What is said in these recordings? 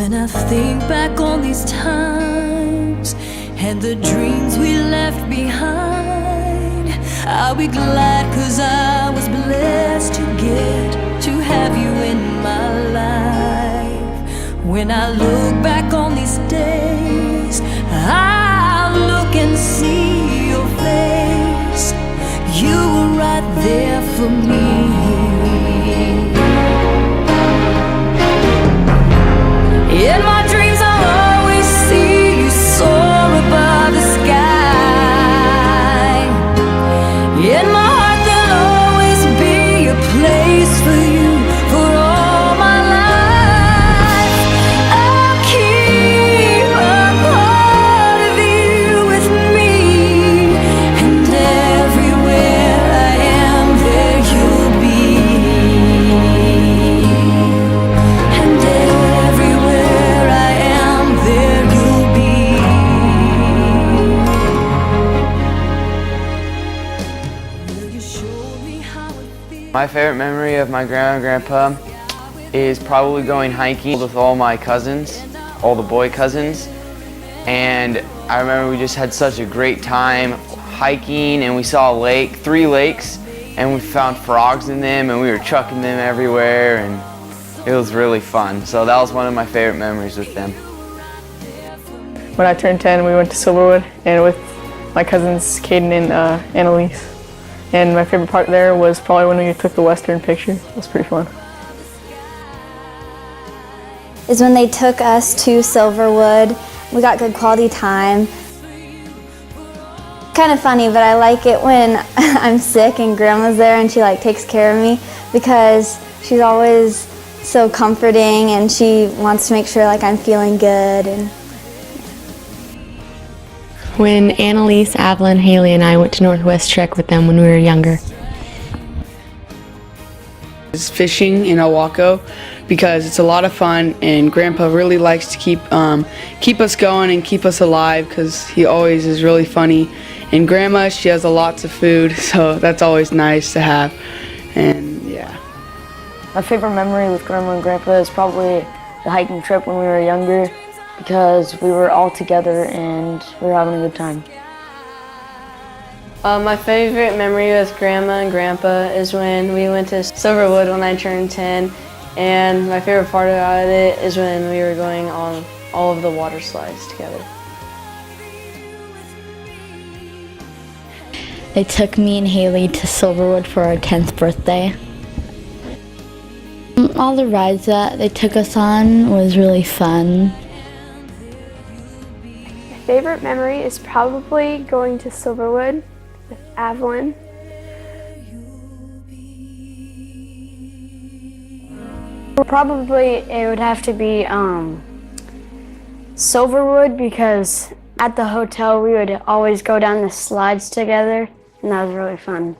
When I think back on these times and the dreams we left behind, I'll be glad 'cause I was blessed to get to have you in my life. When I look back on these days, I'll look and see your face. You were right there for me. In my dreams I'll always see you soar above the sky. In my heart there'll always be a place for you for all my life. I'll keep a part of you with me, and everywhere I am there you'll be. And everywhere I am there you'll be. Will you show me how it feels? My favorite memory of my grandma and grandpa is probably going hiking with all my cousins, all the boy cousins. And I remember we just had such a great time hiking, and we saw a lake, 3 lakes, and we found frogs in them, and we were chucking them everywhere, and it was really fun. So that was one of my favorite memories with them. When I turned 10, we went to Silverwood and with my cousins Caden and Annalise. And my favorite part there was probably when we took the Western picture. It was pretty fun. Is when they took us to Silverwood. We got good quality time. Kind of funny, but I like it when I'm sick and Grandma's there and she takes care of me, because she's always so comforting and she wants to make sure I'm feeling good. And When Annalise, Avalyn, Haley, and I went to Northwest Trek with them when we were younger. It's fishing in Owako because it's a lot of fun, and Grandpa really likes to keep us going and keep us alive because he always is really funny. And Grandma, she has lots of food, so that's always nice to have. And yeah. My favorite memory with Grandma and Grandpa is probably the hiking trip when we were younger, because we were all together and we were having a good time. My favorite memory with Grandma and Grandpa is when we went to Silverwood when I turned 10, and my favorite part about it is when we were going on all of the water slides together. They took me and Haley to Silverwood for our 10th birthday. All the rides that they took us on was really fun. My favorite memory is probably going to Silverwood with Avalyn. Probably it would have to be Silverwood, because at the hotel we would always go down the slides together, and that was really fun.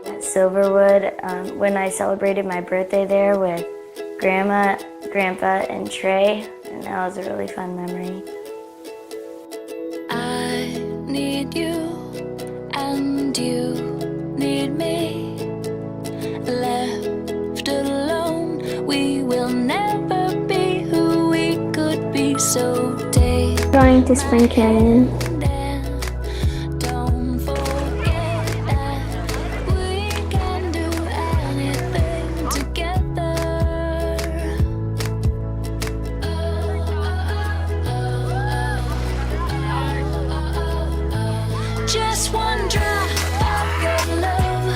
at Silverwood, when I celebrated my birthday there with Grandma, Grandpa, and Trey, and that was a really fun memory. I need you, and you need me. Left alone, we will never be who we could be. So take Going to Spring Canyon. don't forget that we can do anything together. Just one drop of your love,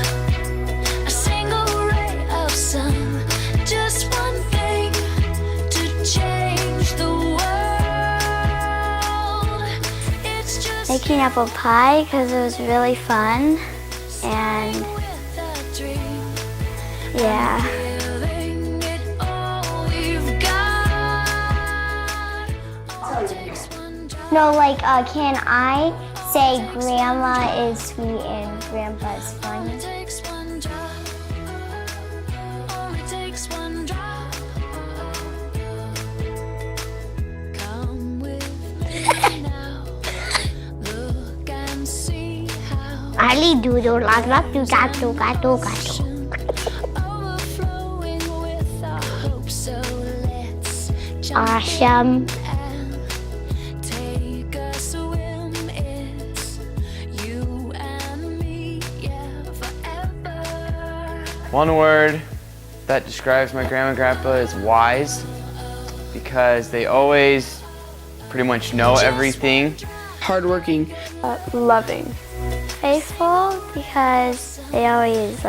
a single ray of sun, just one thing to change the world. It's just Making apple pie because it was really fun, and with a dream, yeah. giving it all we've got. Oh, it takes one drop. No, can I say Grandma is sweet and Grandpa's funny? Only takes one drop. Only takes one drop. Come with me now. Look and see how Ali dulu lagak tu jatuh. overflowing with our hopes awesome. Take a swim, it's you and me, yeah, forever. One word that describes my grandma and grandpa is wise, because they always pretty much know everything. Hardworking. Loving. Faithful because they always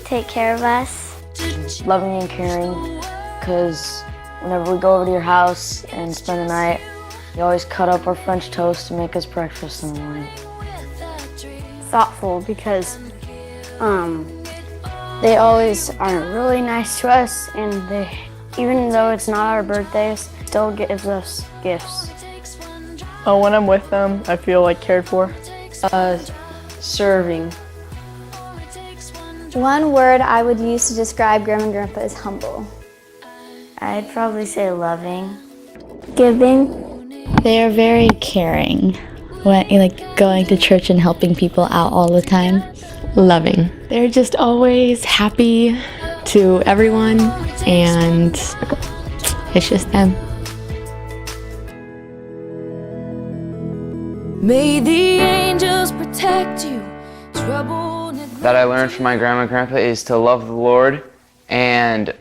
take care of us. Loving and caring, because whenever we go over to your house and spend the night, you always cut up our French toast to make us breakfast in the morning. Thoughtful because they always are really nice to us, and even though it's not our birthdays, still gives us gifts. When I'm with them, I feel cared for. Serving. One word I would use to describe Grandma and Grandpa is humble. I'd probably say loving. Giving. They are very caring, going to church and helping people out all the time. Loving. They're just always happy to everyone, and it's just them. May the angels protect you. Trouble That I learned from my grandma and grandpa is to love the Lord and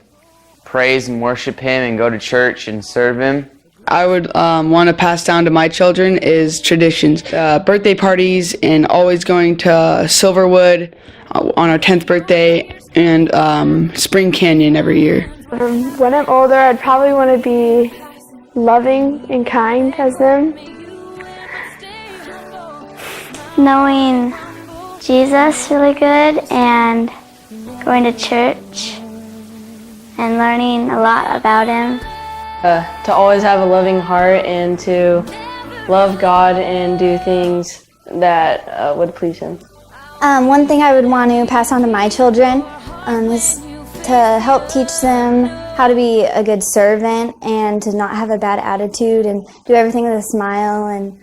praise and worship Him and go to church and serve Him. I would want to pass down to my children is traditions, birthday parties, and always going to Silverwood on our 10th birthday, and Spring Canyon every year. When I'm older, I'd probably want to be loving and kind as them. Knowing Jesus really good and going to church and learning a lot about Him. To always have a loving heart and to love God and do things that would please Him. One thing I would want to pass on to my children is to help teach them how to be a good servant and to not have a bad attitude and do everything with a smile and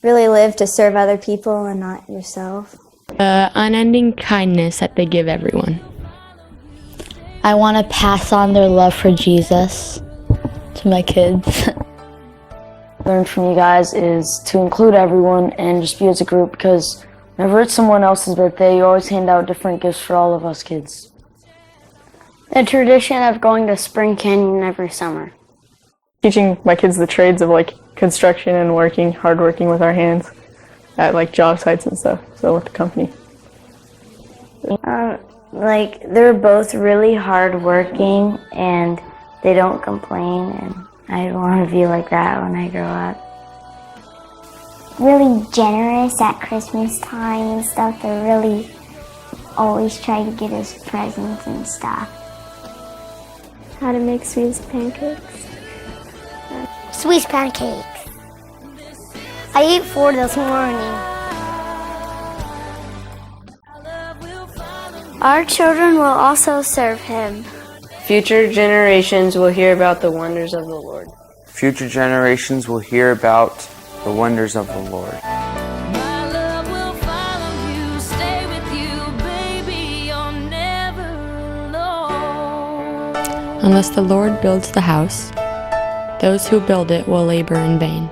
really live to serve other people and not yourself. Unending kindness that they give everyone. I want to pass on their love for Jesus to my kids. Learn from you guys is to include everyone and just be as a group, because whenever it's someone else's birthday, you always hand out different gifts for all of us kids. The tradition of going to Spring Canyon every summer. Teaching my kids the trades of construction and hard working with our hands at job sites and stuff, so with the company. They're both really hardworking and they don't complain, and I want to be like that when I grow up. Really generous at Christmas time and stuff. They're really always trying to get us presents and stuff. How to make Swiss pancakes. Swiss pancakes. I ate 4 this morning. Our children will also serve Him. Future generations will hear about the wonders of the Lord. Future generations will hear about the wonders of the Lord. My love will follow you, stay with you, baby, you're never alone. Unless the Lord builds the house, those who build it will labor in vain.